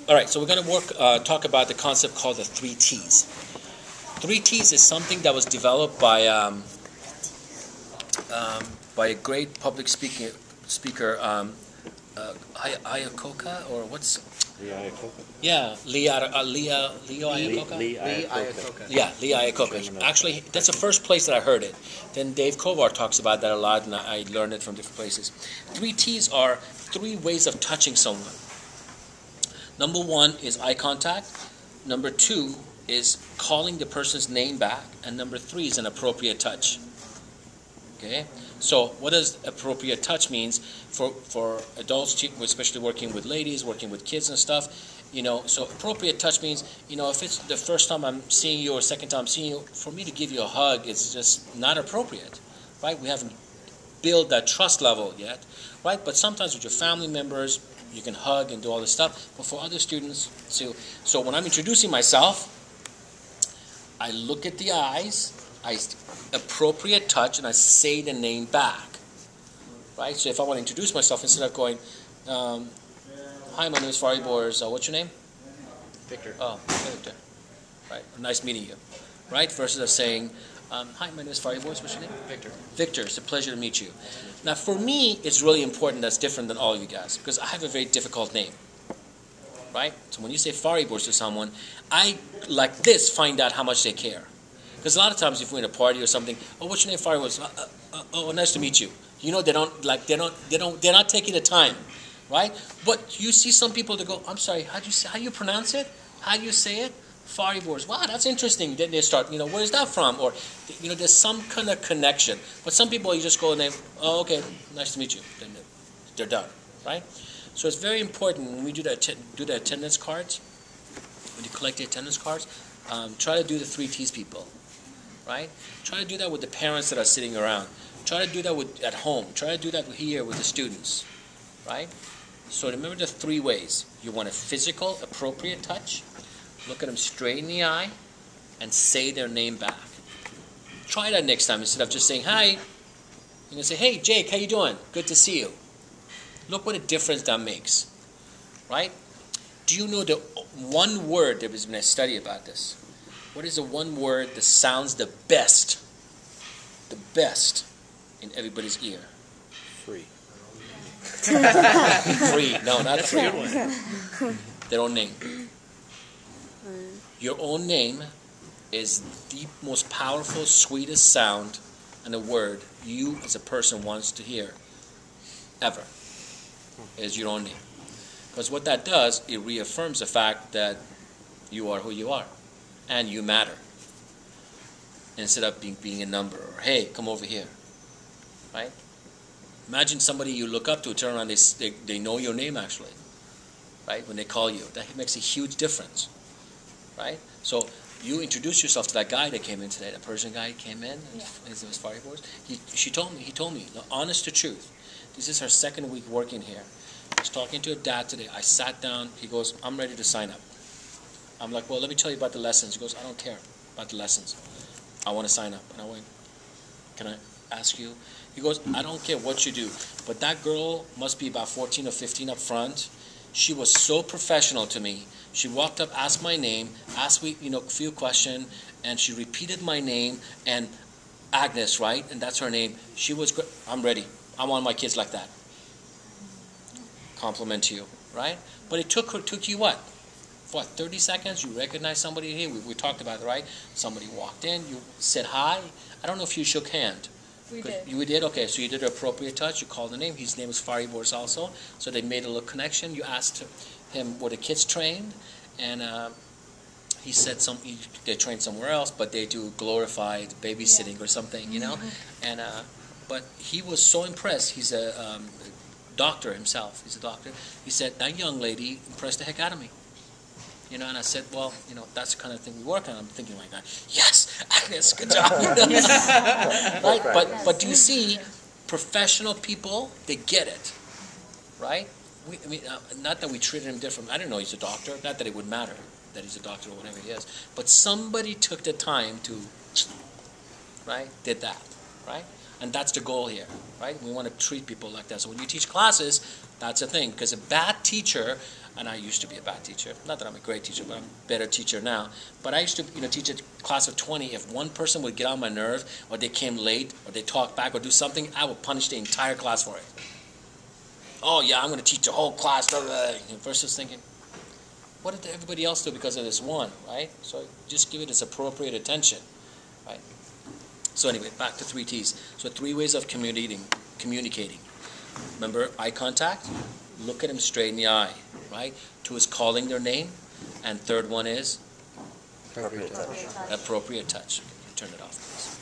All right, so we're going to talk about the concept called the 3 T's. 3 T's is something that was developed by a great public speaker, Iacocca, or what's? Lee Iacocca. Yeah, Leo Iacocca? Lee Iacocca. Yeah, Lee Iacocca. Actually, that's the first place that I heard it. Then Dave Kovar talks about that a lot, and I learned it from different places. 3 T's are 3 ways of touching someone. Number 1 is eye contact. Number 2 is calling the person's name back. And number 3 is an appropriate touch. Okay? So what does appropriate touch means for adults, especially working with ladies, working with kids and stuff? So appropriate touch means, if it's the first time I'm seeing you or second time I'm seeing you, for me to give you a hug, it's just not appropriate, right? We haven't built that trust level yet, right? But sometimes with your family members, you can hug and do all this stuff. But for other students, so when I'm introducing myself, I look at the eyes, I appropriate touch, and I say the name back, right? So if I want to introduce myself, instead of going, hi, my name is Fari Bors, what's your name? Victor. Oh, Victor. Right, nice meeting you, right? Versus of saying, hi, my name is Fari Bors, what's your name? Victor. Victor, it's a pleasure to meet you. Now, for me, it's really important that's different than all you guys, because I have a very difficult name, right? So when you say Fari Bors to someone, I, like this, find out how much they care. Because a lot of times if we're in a party or something, oh, what's your name, Fari Bors? Oh, nice to meet you. They're not taking the time, right? But you see some people that go, I'm sorry, how do you pronounce it? How do you say it? Fari Bors. Wow, that's interesting. Then they start, where is that from? Or, there's some kind of connection. But some people, you just go and they, oh, okay, nice to meet you. Then they're done, right? So it's very important when we do the attendance cards, when you collect the attendance cards, try to do the 3 T's, people, right? Try to do that with the parents that are sitting around. Try to do that at home. Try to do that here with the students, right? So remember the 3 ways. You want a physical, appropriate touch. Look at them straight in the eye and say their name back. Try that next time. Instead of just saying, hi, you're going to say, hey, Jake, how you doing? Good to see you. Look what a difference that makes, right? Do you know the one word, there has been a study about this. What is the one word that sounds the best in everybody's ear? Free. Free. No, not That's free. a good one. Their own name. Your own name is the most powerful, sweetest sound and a word you as a person wants to hear ever, is your own name. Because what that does, it reaffirms the fact that you are who you are and you matter. Instead of being a number or, hey, come over here, right? Imagine somebody you look up to, turn around, they know your name actually, right? When they call you, that makes a huge difference. Right? So you introduce yourself to that guy that came in today, the Persian guy came in, his name was Fari Bors. He told me, the honest to truth, this is her 2nd week working here. I was talking to her dad today. I sat down, he goes, I'm ready to sign up. I'm like, well, let me tell you about the lessons. He goes, I don't care about the lessons. I want to sign up. And I went, can I ask you? He goes, I don't care what you do, but that girl must be about 14 or 15 up front. She was so professional to me. She walked up, asked my name, asked me, a few questions, and she repeated my name, and Agnes, right? And that's her name. She was great. I'm ready. I want my kids like that. Compliment to you, right? But it took you what? 30 seconds? You recognize somebody here? We talked about it, right? Somebody walked in, you said hi. I don't know if you shook hand. We did. You did? Okay, so you did an appropriate touch. You called the name. His name was Fari Bors also. So they made a little connection. You asked him, were the kids trained? And he said they trained somewhere else, but they do glorified babysitting or something, And but he was so impressed. He's a doctor himself. He's a doctor. He said, that young lady impressed the heck out of me. And I said, well, that's the kind of thing we work on. I'm thinking like that. Yes, Agnes, good job. Right? But do you see, professional people, they get it, right? Not that we treated him different. I didn't know he's a doctor. Not that it would matter that he's a doctor or whatever he is. But somebody took the time to, right, did that, right? And that's the goal here, right? We want to treat people like that. So when you teach classes, that's a thing. Because a bad teacher, and I used to be a bad teacher. Not that I'm a great teacher, but I'm a better teacher now. But I used to, teach a class of 20. If one person would get on my nerve, or they came late, or they talked back, or do something, I would punish the entire class for it. Oh yeah, I'm going to teach the whole class. Versus thinking, what did everybody else do because of this one, right? So just give it its appropriate attention, right? So anyway, back to 3 T's. So 3 ways of communicating. Remember, eye contact. Look at him straight in the eye, right? 2 is calling their name, and 3rd one is Appropriate touch. appropriate touch. Turn it off, please.